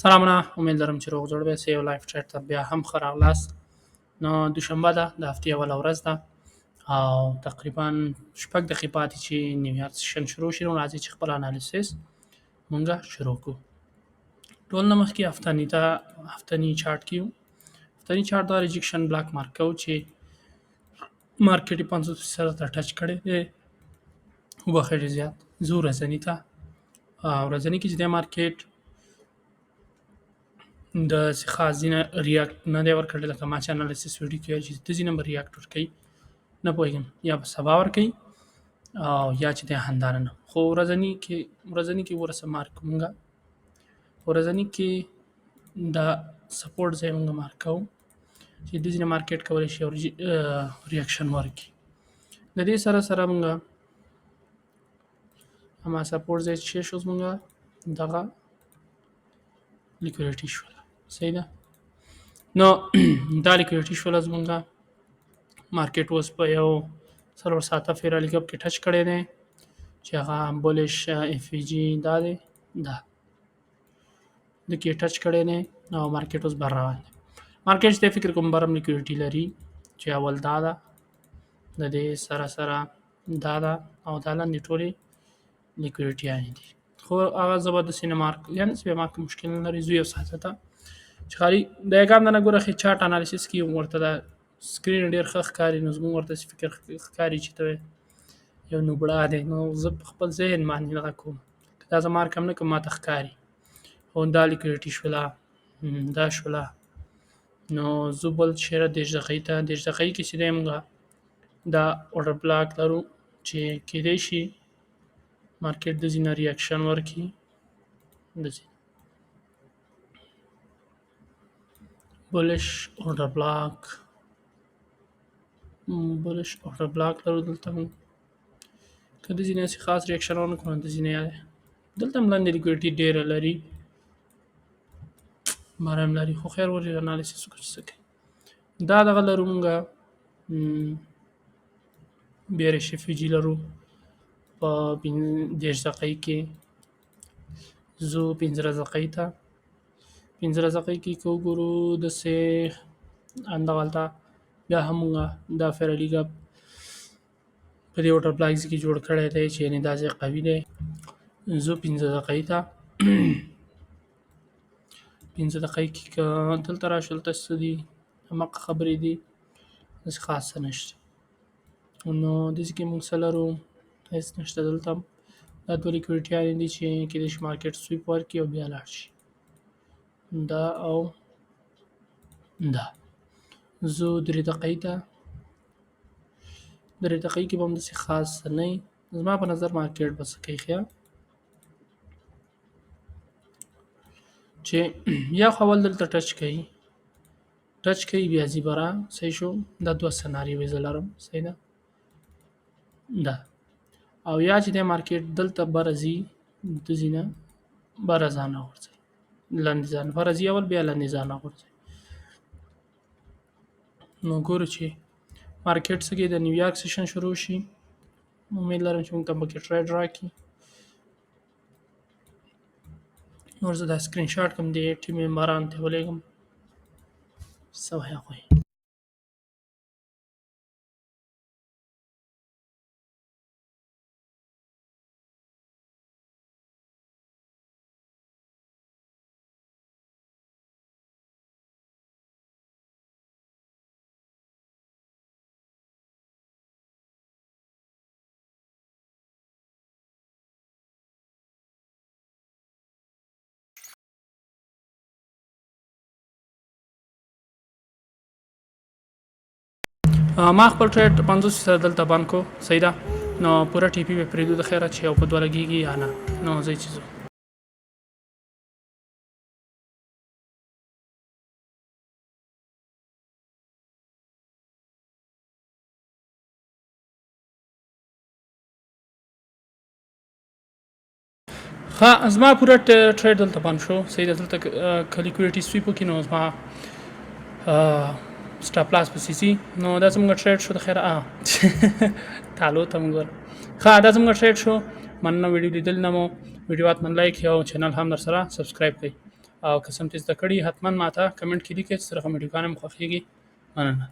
سلامونه امید لرم چې روغ جوړ به سې او لایف چټ ته بیا هم ښه راغلاست. نو دوشنبه ده د هفتې اوله ورځ ده او تقریبا شپږ دقیقې پاتې چې نیویارک سیشن شروع شي. نو راځي چې خپل انالیسیس مونږه شروع کړو. ټول نه مخکې هفتنی چارت کې یو. هفتنی چارت دا ریجکشن بلاک مارک کوو چې مارکیټ یې 50% ته ټچ کړی دی وبخښئ ډېر زیات. زه ورځني ته ورځني کې چې دی مارکیټ داسې خاص ځینې ریاکټ نه دی ورکړی لکه ما چې انالیسیس ویډیو کې ویل چې داسې نه به ریاکټ ورکوي نه پوهېږم یا به سبا ورکوي او یا چې دی همدارنه نه. خو ورځني کې ورسه مارک مونږه ورځني کې دا سپورټ ځای مونږه مارک کوو چې داسې نه مارکیټ کولی شي ریاکشن ورکړي. د دې سره مونږه اما سپورټ ځای چې شو مونږه دغه لیکوریټي شوله صحیح ده. نو دا لیکوریټي شوله زمونږه مارکیټ اوس په یو 4 ساعته فیرالي کپ کې ټچ کړی دی چې هغه بولش اف ای جی دا دی دا د کې ټچ کړی دی او مارکیټ اوس بر روان دی. مارکیټ ته فکر کوم برم لیکوریټي لري چې اول دا ده د دې سره دا ده او دا لاندې ټولې لیکوریټیانې دي. خو هغه زه به داسې نه مارک یعنې څه مارک مشکل نه لري. زه یو ساعته ته چې خالي د یګام نه ګوره ښې چارټ انالیسیس کې ورته دا سکرین ډېر ښه ښکاري نو زموږ ورته فکر ښکاري چې ته یو نوبړه دی. نو زه په خپل ذهن باندې دغه کوم که دا زه مارک هم نه کوم ماته ښکاري او دا لیکوریټي شوله دا شوله. نو زه بل چېرې 10 دقیقې ته 10 دقیقې کې چې دی مونږه دا اورډر بلاک لرو چې کیدای شي مارکیټ د ځینې ریاکشن ورکړي داسې بولش اورډر بلاک لرو دلته مونږ که د ځینې هسې خاص ریاکشن ونه کړو د ځینې دلته هم لاندې لیکوریټي ډېره لري باره هم لري خو خیر ورې انالیسیس وکړو چې څه کوي. دا دغه لرو مونږه بیرش اف ای جي لرو په 10 دقیقې کې زه 15 دقیقې ته 15 دقیقې کې که وګورو داسې همدغلته بیا هم مونږه دا فیرالي کپ په دې وټر بلاک کې جوړ کړی دی چې یعنې دا ځای قوي دی. زه 15 دقیقې ته 15 دقیقې کې که دلته راشو دلته څه دي هماغه خبرې دي داسې خاص څه نشته. نو داسې کې مونږ څه لرو هېڅ نشته. دلته هم دا دوه لیکوریټیانې دي چې کېدای شي مارکیټ سویپ ورکړي او بیا لاړ شي دا او دا. زه 3 دقیقې ته 3 دقیقې کې به هم داسې خاص څه نه وي. زما په نظر مارکیټ به څه کوي ښه چې یا خو اول دلته ټچ کوي بیا ځي بره صحیح شو. دا دوه سناریوې زه لرم صحیح ده دا او یا چې دی مارکیټ دلته بره ځي د ځي نه بره ځان راغورځوي لاندې ځان بره ځي اول بیا لاندې ځان راغورځوي. نو ګورو چې مارکیټ څه کوي. د نیویارک سیشن شروع شي امید لرم چې موږ ته پکې ټریډ راکړي. نور زه دا سکرین شاټ کوم د ټیم ممبرانو ته ولېږم څه وایي هغوی. ما خپل ټریډ 50% دلته بند کو صحیح ده. نو پوره ټي پی به پرېږدو د خیره چې یو په دوه لګېږي یا نه. نو ځئ چې ځو ښه. زما پوره ټریډ دلته بند شو صحیح ده. دلته که لیکوریټي سویپ وکړي نو زما سټاپ لاس پسې ځي. نو دا زموږ ټریډ شو د خیره تالو ته مونږ ښه دا زموږ ټریډ شو. مننه ویډیو لیدل نه مو ویډیو حتما لایک او چینل هم در سره سبسکرایب کړئ او که څه هم چې زده کړي حتما ماته کمنټ کې لیکئ چې څرنګه ویډیوګانې مو خوښیږي. مننه.